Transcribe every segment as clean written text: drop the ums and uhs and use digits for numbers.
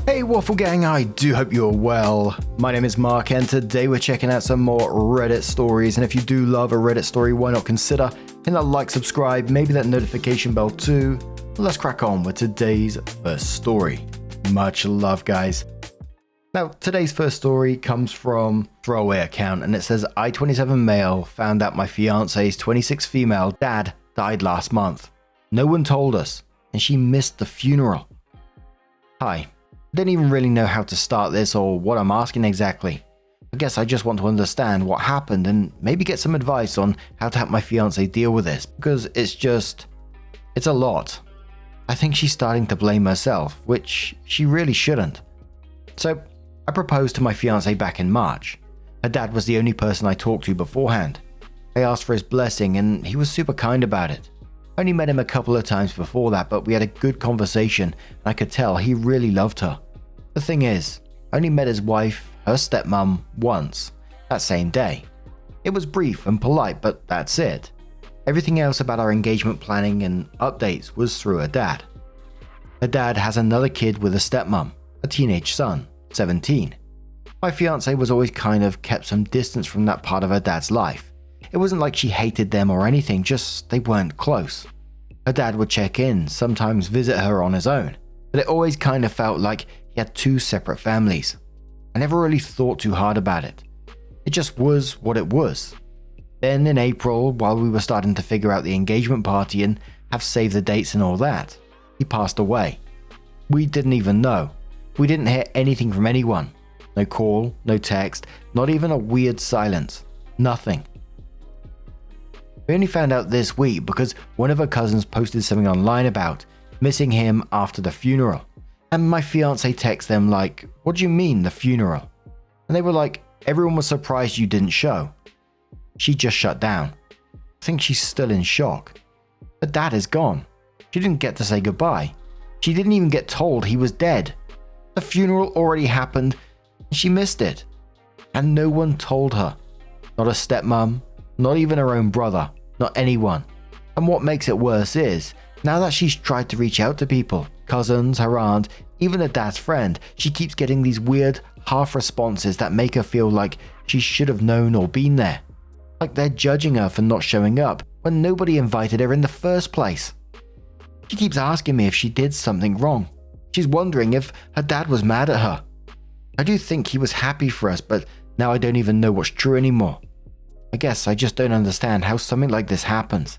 Hey Waffle Gang, I do hope you're well. My name is Mark and today we're checking out some more Reddit stories, and if you do love a Reddit story, why not consider hitting that like, subscribe, maybe that notification bell too. Let's crack on with today's first story. Much love, guys. Now, today's first story comes from throwaway account, and it says, I, 27 male, found out my fiance's 26 female dad died last month. No one told us, and she missed the funeral. Hi. I don't even really know how to start this or what I'm asking exactly. I guess I just want to understand what happened and maybe get some advice on how to help my fiance deal with this, because it's a lot. I think she's starting to blame herself, which she really shouldn't. So, I proposed to my fiance back in March. Her dad was the only person I talked to beforehand. I asked for his blessing and he was super kind about it. I only met him a couple of times before that, but we had a good conversation and I could tell he really loved her. The thing is, I only met his wife, her stepmom, once, that same day. It was brief and polite, but that's it. Everything else about our engagement planning and updates was through her dad. Her dad has another kid with a stepmom, a teenage son, 17. My fiance was always kind of kept some distance from that part of her dad's life. It wasn't like she hated them or anything, just they weren't close. Her dad would check in, sometimes visit her on his own, but it always kind of felt like he had two separate families. I never really thought too hard about it. It just was what it was. Then in April, while we were starting to figure out the engagement party and have saved the dates and all that, he passed away. We didn't even know. We didn't hear anything from anyone. No call, no text, not even a weird silence. Nothing. We only found out this week because one of her cousins posted something online about missing him after the funeral. And my fiance texted them like, what do you mean the funeral? And they were like, everyone was surprised you didn't show. She just shut down. I think she's still in shock. Her dad is gone. She didn't get to say goodbye. She didn't even get told he was dead. The funeral already happened and she missed it. And no one told her. Not a stepmom, not even her own brother, not anyone. And what makes it worse is, now that she's tried to reach out to people, cousins, her aunt, even her dad's friend, she keeps getting these weird half responses that make her feel like she should have known or been there. Like they're judging her for not showing up when nobody invited her in the first place. She keeps asking me if she did something wrong. She's wondering if her dad was mad at her. I do think he was happy for us, but now I don't even know what's true anymore. I guess I just don't understand how something like this happens.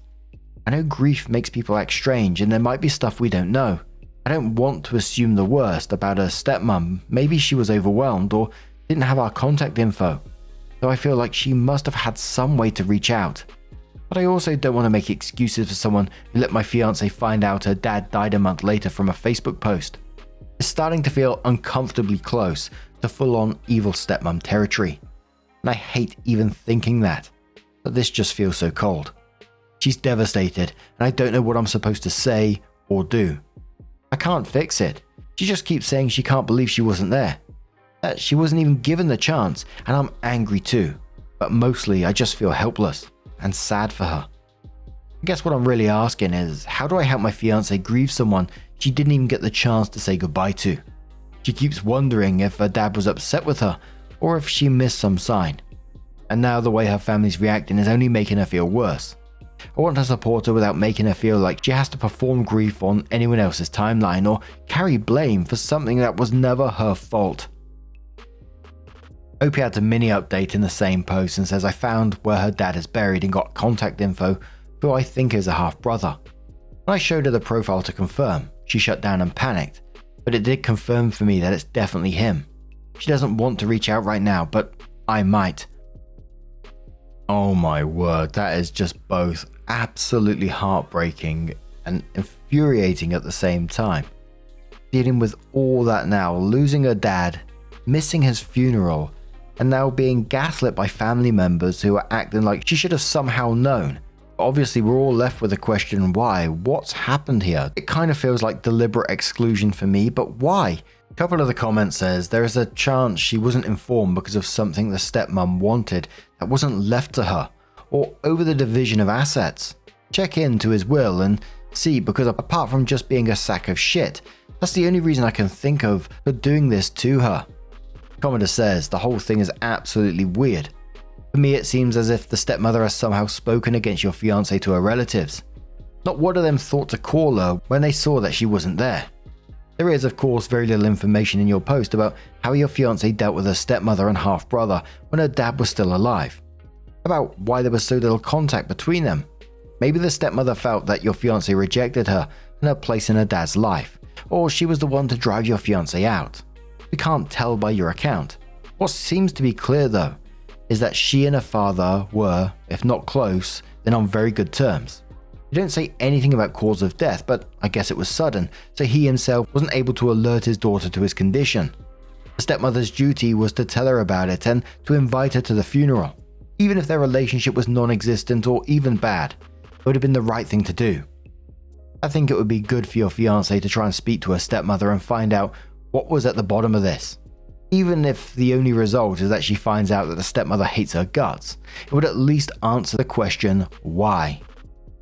I know grief makes people act strange and there might be stuff we don't know. I don't want to assume the worst about her stepmom. Maybe she was overwhelmed or didn't have our contact info. So I feel like she must have had some way to reach out. But I also don't want to make excuses for someone who let my fiance find out her dad died a month later from a Facebook post. It's starting to feel uncomfortably close to full-on evil stepmom territory. And I hate even thinking that. But this just feels so cold. She's devastated and I don't know what I'm supposed to say or do. I can't fix it. She just keeps saying she can't believe she wasn't there. That she wasn't even given the chance, and I'm angry too. But mostly I just feel helpless and sad for her. I guess what I'm really asking is, how do I help my fiance grieve someone she didn't even get the chance to say goodbye to? She keeps wondering if her dad was upset with her or if she missed some sign. And now the way her family's reacting is only making her feel worse. I want to support her without making her feel like she has to perform grief on anyone else's timeline or carry blame for something that was never her fault. Opie adds a mini update in the same post and says, I found where her dad is buried and got contact info who I think is a half brother. When I showed her the profile to confirm, she shut down and panicked, but it did confirm for me that it's definitely him. She doesn't want to reach out right now, but I might. Oh my word, that is just both absolutely heartbreaking and infuriating at the same time. Dealing with all that now, losing her dad, missing his funeral, and now being gaslit by family members who are acting like she should have somehow known. Obviously, we're all left with the question why? What's happened here? It kind of feels like deliberate exclusion for me, but why? A couple of the comments says there is a chance she wasn't informed because of something the stepmom wanted that wasn't left to her, or over the division of assets. Check into his will and see, because apart from just being a sack of shit, That's the only reason I can think of for doing this to her. Commenter says the whole thing is absolutely weird. For me, it seems as if the stepmother has somehow spoken against your fiancé to her relatives. Not one of them thought to call her when they saw that she wasn't there. There is, of course, very little information in your post about how your fiancé dealt with her stepmother and half-brother when her dad was still alive. About why there was so little contact between them. Maybe the stepmother felt that your fiancé rejected her and her place in her dad's life, or she was the one to drive your fiancé out. We can't tell by your account. What seems to be clear though, is that she and her father were, if not close, then on very good terms. You don't say anything about cause of death, but I guess it was sudden, so he himself wasn't able to alert his daughter to his condition. The stepmother's duty was to tell her about it and to invite her to the funeral. Even if their relationship was non-existent or even bad, it would have been the right thing to do. I think it would be good for your fiancé to try and speak to her stepmother and find out what was at the bottom of this. Even if the only result is that she finds out that the stepmother hates her guts, it would at least answer the question, why?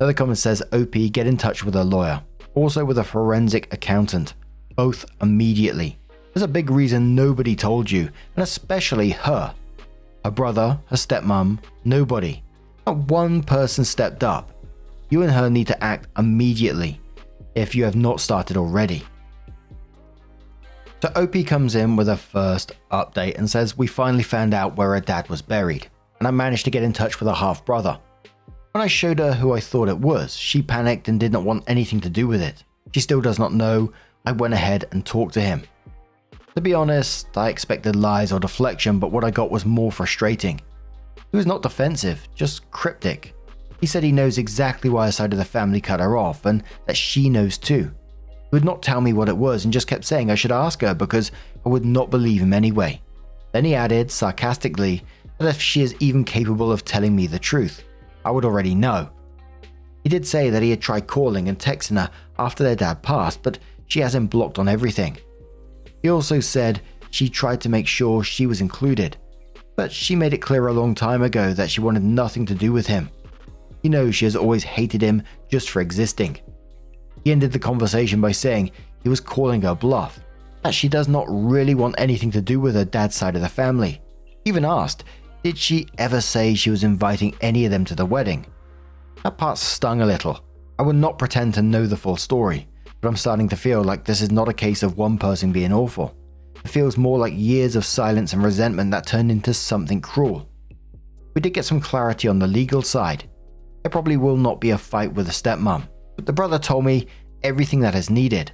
Another comment says, OP, get in touch with a lawyer, also with a forensic accountant, both immediately. There's a big reason nobody told you, and especially her. Her brother, her stepmom, nobody. Not one person stepped up. You and her need to act immediately, if you have not started already. So OP comes in with a first update and says, we finally found out where her dad was buried, and I managed to get in touch with her half-brother. When I showed her who I thought it was, she panicked and did not want anything to do with it. She still does not know. I went ahead and talked to him. To be honest, I expected lies or deflection, but what I got was more frustrating. He was not defensive, just cryptic. He said he knows exactly why a side of the family cut her off and that she knows too. He would not tell me what it was and just kept saying I should ask her because I would not believe him anyway. Then he added, sarcastically, that if she is even capable of telling me the truth, I would already know. He did say that he had tried calling and texting her after their dad passed, but she has him blocked on everything. He also said she tried to make sure she was included, but she made it clear a long time ago that she wanted nothing to do with him. He knows she has always hated him just for existing. He ended the conversation by saying he was calling her bluff, that she does not really want anything to do with her dad's side of the family. He even asked, did she ever say she was inviting any of them to the wedding? That part stung a little. I would not pretend to know the full story, but I'm starting to feel like this is not a case of one person being awful. It feels more like years of silence and resentment that turned into something cruel. We did get some clarity on the legal side. There probably will not be a fight with the stepmom, but the brother told me everything that is needed.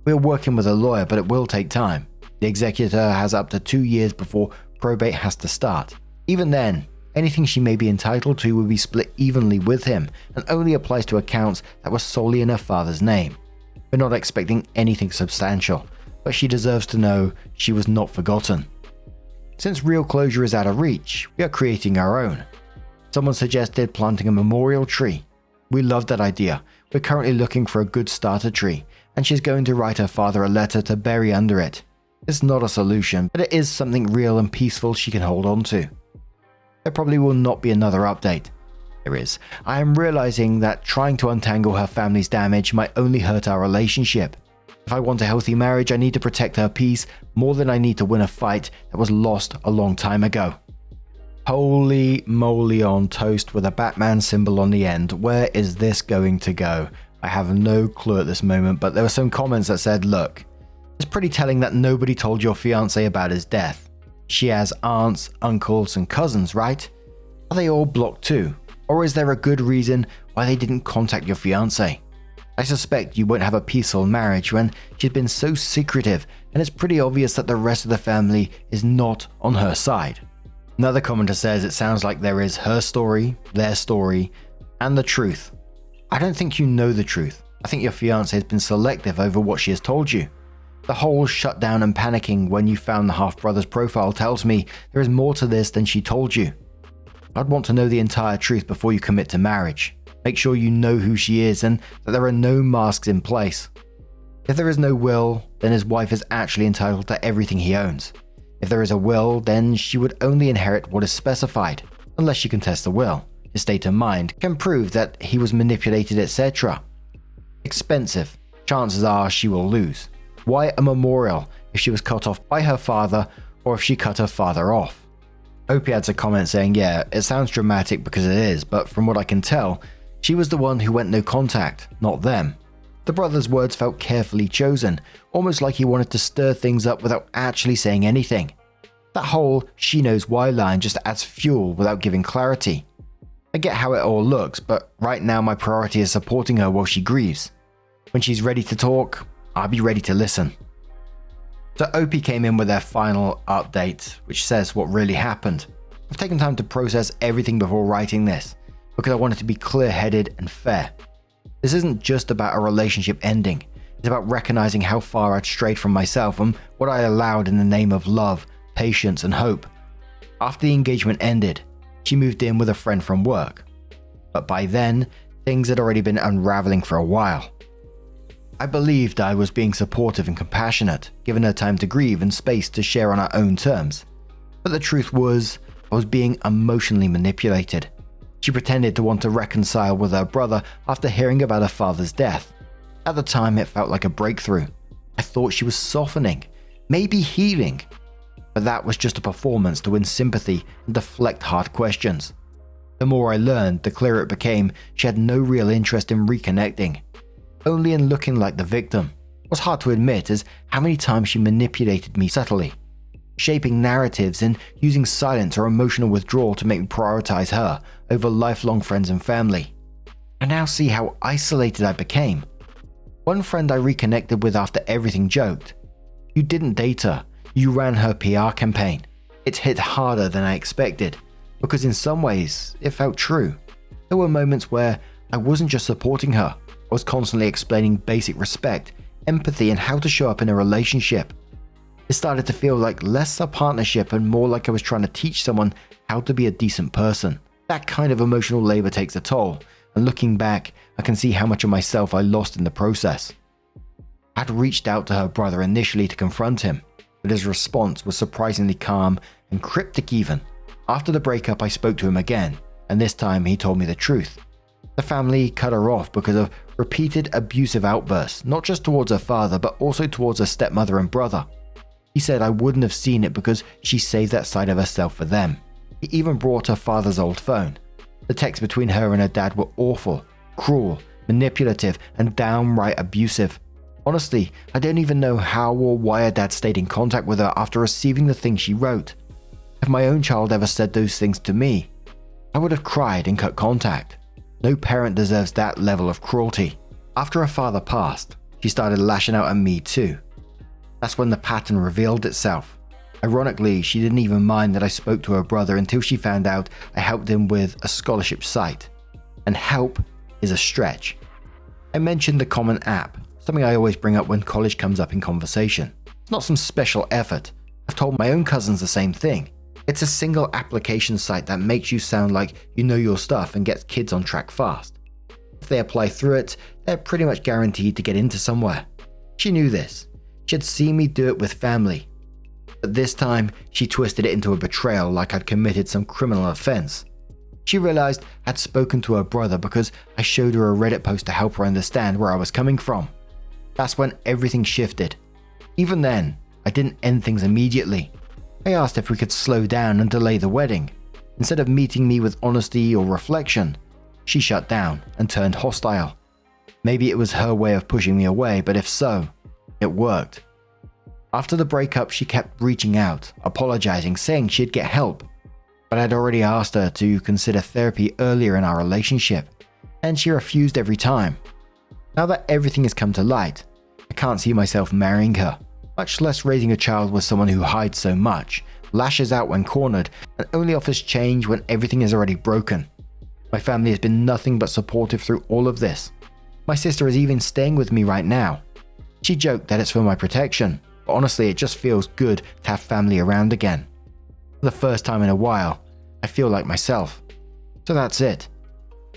We are working with a lawyer, but it will take time. The executor has up to 2 years before probate has to start. Even then, anything she may be entitled to will be split evenly with him and only applies to accounts that were solely in her father's name. We're not expecting anything substantial, but she deserves to know she was not forgotten. Since real closure is out of reach, we are creating our own. Someone suggested planting a memorial tree. We love that idea. We're currently looking for a good starter tree, and she's going to write her father a letter to bury under it. It's not a solution, but it is something real and peaceful she can hold on to. There probably will not be another update. There is. I am realizing that trying to untangle her family's damage might only hurt our relationship. If I want a healthy marriage, I need to protect her peace more than I need to win a fight that was lost a long time ago. Holy moly on toast with a Batman symbol on the end. Where is this going to go? I have no clue at this moment, but there were some comments that said, look, it's pretty telling that nobody told your fiancé about his death. She has aunts, uncles, and cousins, right? Are they all blocked too? Or is there a good reason why they didn't contact your fiancé? I suspect you won't have a peaceful marriage when she's been so secretive, and it's pretty obvious that the rest of the family is not on her side. Another commenter says it sounds like there is her story, their story, and the truth. I don't think you know the truth. I think your fiancé has been selective over what she has told you. The whole shutdown and panicking when you found the half-brother's profile tells me there is more to this than she told you. I'd want to know the entire truth before you commit to marriage. Make sure you know who she is and that there are no masks in place. If there is no will, then his wife is actually entitled to everything he owns. If there is a will, then she would only inherit what is specified, unless she contests the will. His state of mind can prove that he was manipulated, etc. Expensive. Chances are she will lose. Why a memorial if she was cut off by her father or if she cut her father off? Opie adds a comment saying, yeah, it sounds dramatic because it is, but from what I can tell, she was the one who went no contact, not them. The brother's words felt carefully chosen, almost like he wanted to stir things up without actually saying anything. That whole "she knows why" line just adds fuel without giving clarity. I get how it all looks, but right now my priority is supporting her while she grieves. When she's ready to talk, I'll be ready to listen. So Opie came in with their final update, which says what really happened. I've taken time to process everything before writing this, because I wanted to be clear-headed and fair. This isn't just about a relationship ending, it's about recognizing how far I'd strayed from myself and what I allowed in the name of love, patience, and hope. After the engagement ended, she moved in with a friend from work. But by then, things had already been unraveling for a while. I believed I was being supportive and compassionate, giving her time to grieve and space to share on our own terms. But the truth was, I was being emotionally manipulated. She pretended to want to reconcile with her brother after hearing about her father's death. At the time, it felt like a breakthrough. I thought she was softening, maybe healing. But that was just a performance to win sympathy and deflect hard questions. The more I learned, the clearer it became she had no real interest in reconnecting, only in looking like the victim. What's hard to admit is how many times she manipulated me subtly, shaping narratives and using silence or emotional withdrawal to make me prioritize her over lifelong friends and family. I now see how isolated I became. One friend I reconnected with after everything joked, "You didn't date her, you ran her PR campaign." It hit harder than I expected, because in some ways, it felt true. There were moments where I wasn't just supporting her, I was constantly explaining basic respect, empathy, and how to show up in a relationship. It started to feel like less a partnership and more like I was trying to teach someone how to be a decent person. That kind of emotional labor takes a toll, and looking back, I can see how much of myself I lost in the process. I'd reached out to her brother initially to confront him, but his response was surprisingly calm and cryptic even. After the breakup, I spoke to him again, and this time he told me the truth. The family cut her off because of repeated abusive outbursts, not just towards her father, but also towards her stepmother and brother. He said I wouldn't have seen it because she saved that side of herself for them. He even brought her father's old phone. The texts between her and her dad were awful, cruel, manipulative, and downright abusive. Honestly, I don't even know how or why her dad stayed in contact with her after receiving the things she wrote. If my own child ever said those things to me, I would have cried and cut contact. No parent deserves that level of cruelty. After her father passed, she started lashing out at me too. That's when the pattern revealed itself. Ironically, she didn't even mind that I spoke to her brother until she found out I helped him with a scholarship site. And help is a stretch. I mentioned the Common App, something I always bring up when college comes up in conversation. It's not some special effort. I've told my own cousins the same thing. It's a single application site that makes you sound like you know your stuff and gets kids on track fast. If they apply through it, they're pretty much guaranteed to get into somewhere. She knew this. She had seen me do it with family. But this time, she twisted it into a betrayal like I'd committed some criminal offense. She realized I'd spoken to her brother because I showed her a Reddit post to help her understand where I was coming from. That's when everything shifted. Even then, I didn't end things immediately. I asked if we could slow down and delay the wedding. Instead of meeting me with honesty or reflection, she shut down and turned hostile. Maybe it was her way of pushing me away, but if so, it worked. After the breakup, she kept reaching out, apologizing, saying she'd get help. But I'd already asked her to consider therapy earlier in our relationship, and she refused every time. Now that everything has come to light, I can't see myself marrying her, much less raising a child with someone who hides so much, lashes out when cornered, and only offers change when everything is already broken. My family has been nothing but supportive through all of this. My sister is even staying with me right now. She joked that it's for my protection, but honestly it just feels good to have family around again. For the first time in a while, I feel like myself. So that's it.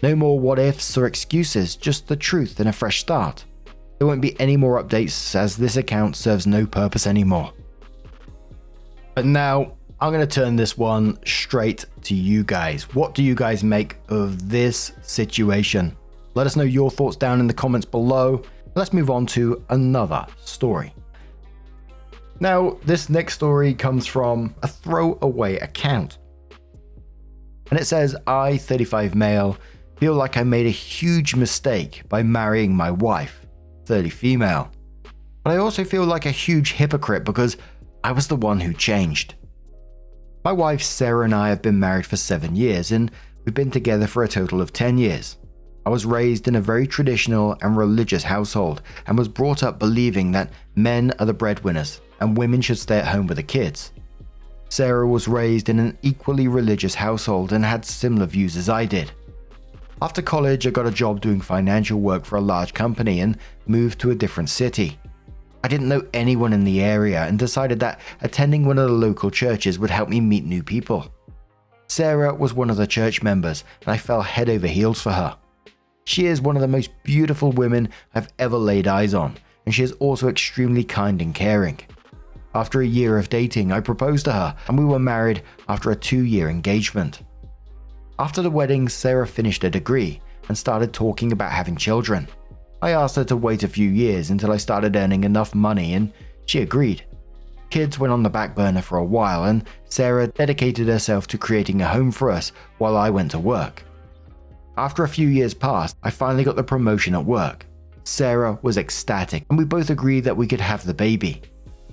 No more what ifs or excuses, just the truth and a fresh start. There won't be any more updates as this account serves no purpose anymore. But now, I'm going to turn this one straight to you guys. What do you guys make of this situation? Let us know your thoughts down in the comments below. Let's move on to another story. Now, this next story comes from a throwaway account. And it says, I, 35 male, feel like I made a huge mistake by marrying my wife, 30 female. But I also feel like a huge hypocrite because I was the one who changed. My wife Sarah and I have been married for 7 years and we've been together for a total of 10 years. I was raised in a very traditional and religious household and was brought up believing that men are the breadwinners and women should stay at home with the kids. Sarah was raised in an equally religious household and had similar views as I did. After college, I got a job doing financial work for a large company and moved to a different city. I didn't know anyone in the area and decided that attending one of the local churches would help me meet new people. Sarah was one of the church members and I fell head over heels for her. She is one of the most beautiful women I've ever laid eyes on, and she is also extremely kind and caring. After a year of dating, I proposed to her and we were married after a 2-year engagement. After the wedding, Sarah finished her degree and started talking about having children. I asked her to wait a few years until I started earning enough money and she agreed. Kids went on the back burner for a while and Sarah dedicated herself to creating a home for us while I went to work. After a few years passed, I finally got the promotion at work. Sarah was ecstatic and we both agreed that we could have the baby.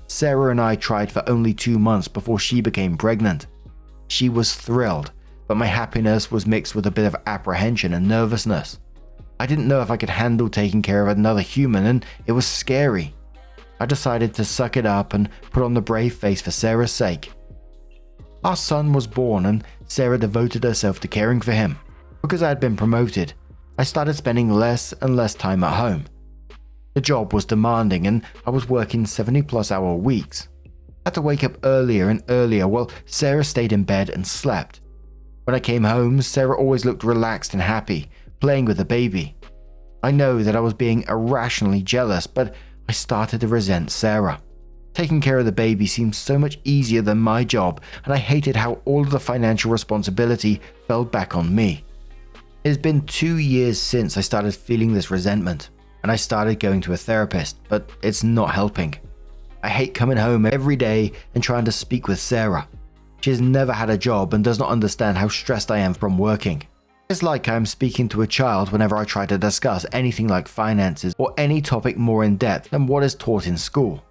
Sarah and I tried for only 2 months before she became pregnant. She was thrilled, but my happiness was mixed with a bit of apprehension and nervousness. I didn't know if I could handle taking care of another human and it was scary. I decided to suck it up and put on the brave face for Sarah's sake. Our son was born and Sarah devoted herself to caring for him. Because I had been promoted, I started spending less and less time at home. The job was demanding and I was working 70+ hour weeks. I had to wake up earlier and earlier while Sarah stayed in bed and slept. When I came home, Sarah always looked relaxed and happy, playing with the baby. I know that I was being irrationally jealous, but I started to resent Sarah. Taking care of the baby seemed so much easier than my job, and I hated how all of the financial responsibility fell back on me. It has been 2 years since I started feeling this resentment, and I started going to a therapist, but it's not helping. I hate coming home every day and trying to speak with Sarah. She has never had a job and does not understand how stressed I am from working. It's like I'm speaking to a child whenever I try to discuss anything like finances or any topic more in depth than what is taught in school.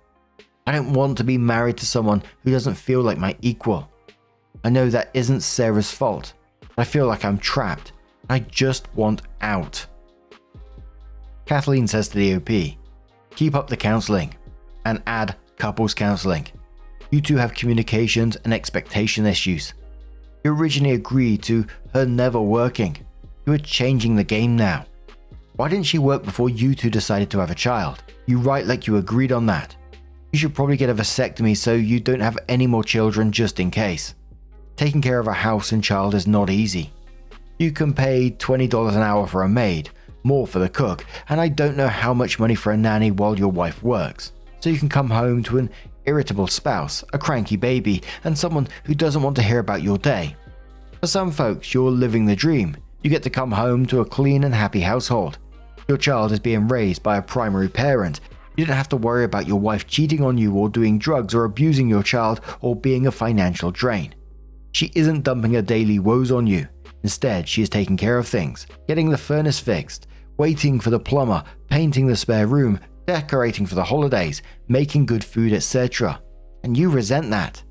I don't want to be married to someone who doesn't feel like my equal. I know that isn't Sarah's fault, but I feel like I'm trapped. I just want out. Kathleen says to the OP, keep up the counseling and add couples counseling. You two have communications and expectation issues. You originally agreed to her never working. You are changing the game now. Why didn't she work before you two decided to have a child? You write like you agreed on that. You should probably get a vasectomy so you don't have any more children just in case. Taking care of a house and child is not easy. You can pay $20 an hour for a maid, more for the cook, and I don't know how much money for a nanny while your wife works. So you can come home to an irritable spouse, a cranky baby, and someone who doesn't want to hear about your day. For some folks, you're living the dream. You get to come home to a clean and happy household. Your child is being raised by a primary parent. You don't have to worry about your wife cheating on you or doing drugs or abusing your child or being a financial drain. She isn't dumping her daily woes on you. Instead, she is taking care of things, getting the furnace fixed, waiting for the plumber, painting the spare room, decorating for the holidays, making good food, etc. And you resent that.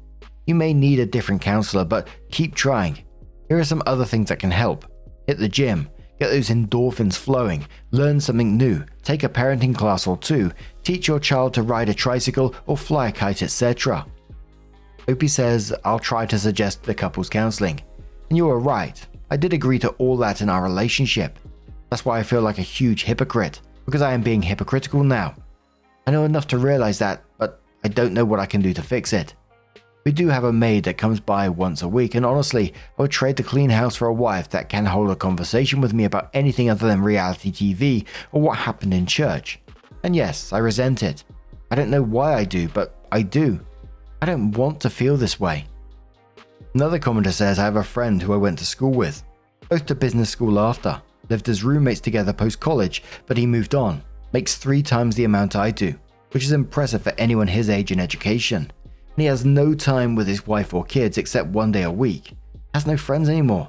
You may need a different counselor, but keep trying. Here are some other things that can help. Hit the gym, get those endorphins flowing, learn something new, take a parenting class or 2, teach your child to ride a tricycle or fly a kite, etc. Opie says, I'll try to suggest the couples counseling. And you are right. I did agree to all that in our relationship. That's why I feel like a huge hypocrite, because I am being hypocritical now. I know enough to realize that, but I don't know what I can do to fix it. We do have a maid that comes by once a week, and honestly, I would trade the clean house for a wife that can hold a conversation with me about anything other than reality TV or what happened in church. And yes, I resent it. I don't know why I do, but I do. I don't want to feel this way. Another commenter says, I have a friend who I went to school with, both to business school after, lived as roommates together post-college, but he moved on, makes 3 times the amount I do. which is impressive for anyone his age and education. And he has no time with his wife or kids except 1 day a week. Has no friends anymore.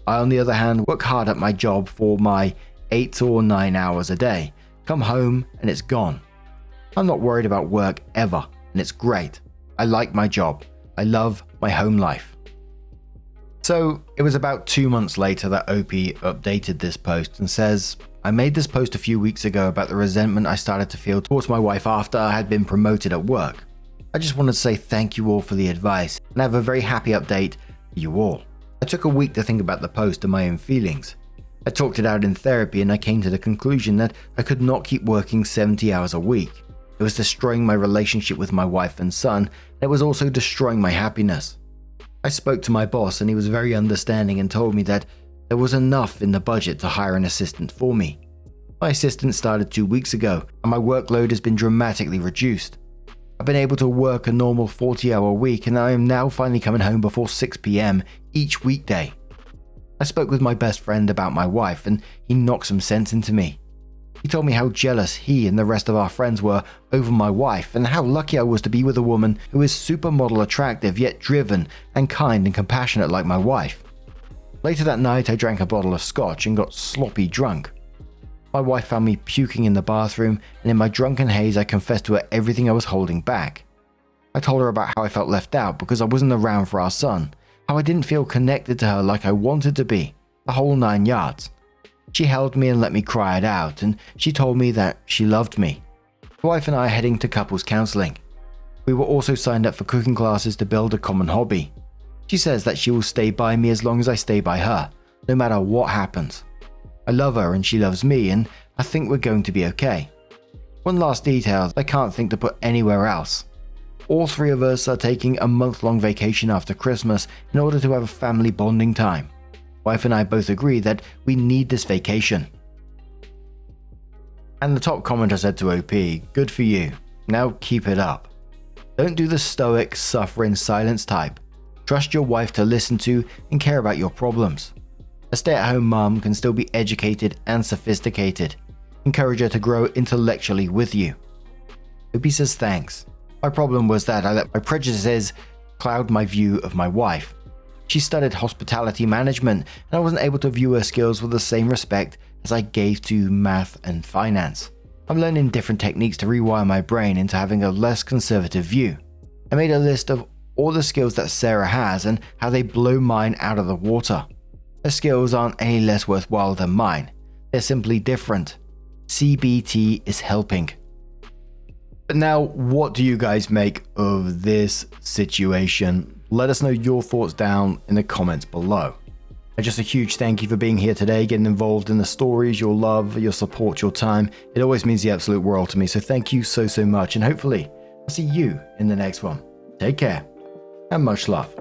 I, on the other hand, work hard at my job for my 8 or 9 hours a day, come home and it's gone. I'm not worried about work ever, and it's great. I like my job. I love my home life. So it was about 2 months later that OP updated this post and says, I made this post a few weeks ago about the resentment I started to feel towards my wife after I had been promoted at work. I just wanted to say thank you all for the advice and have a very happy update for you all. I took a week to think about the post and my own feelings. I talked it out in therapy and I came to the conclusion that I could not keep working 70 hours a week. It was destroying my relationship with my wife and son, and it was also destroying my happiness. I spoke to my boss and he was very understanding and told me that there was enough in the budget to hire an assistant for me. My assistant started 2 weeks ago and my workload has been dramatically reduced. I've been able to work a normal 40-hour week and I am now finally coming home before 6 p.m. each weekday. I spoke with my best friend about my wife and he knocked some sense into me. He told me how jealous he and the rest of our friends were over my wife and how lucky I was to be with a woman who is supermodel attractive yet driven and kind and compassionate like my wife. Later that night I drank a bottle of scotch and got sloppy drunk. My wife found me puking in the bathroom and in my drunken haze I confessed to her everything I was holding back. I told her about how I felt left out because I wasn't around for our son, how I didn't feel connected to her like I wanted to be, the whole 9 yards. She held me and let me cry it out, and she told me that she loved me. My wife and I are heading to couples counseling. We were also signed up for cooking classes to build a common hobby. She says that she will stay by me as long as I stay by her, no matter what happens. I love her and she loves me, and I think we're going to be okay. One last detail I can't think to put anywhere else. All 3 of us are taking a month-long vacation after Christmas in order to have a family bonding time. Wife and I both agree that we need this vacation. And the top commenter said to OP, good for you. Now keep it up. Don't do the stoic, suffer in silence type. Trust your wife to listen to and care about your problems. A stay-at-home mom can still be educated and sophisticated. Encourage her to grow intellectually with you. OP says thanks. My problem was that I let my prejudices cloud my view of my wife. She studied hospitality management and I wasn't able to view her skills with the same respect as I gave to math and finance. I'm learning different techniques to rewire my brain into having a less conservative view. I made a list of all the skills that Sarah has and how they blow mine out of the water. Her skills aren't any less worthwhile than mine. They're simply different. CBT is helping. But now, what do you guys make of this situation? Let us know your thoughts down in the comments below. And just a huge thank you for being here today, getting involved in the stories, your love, your support, your time. It always means the absolute world to me. So thank you so much. And hopefully I'll see you in the next one. Take care and much love.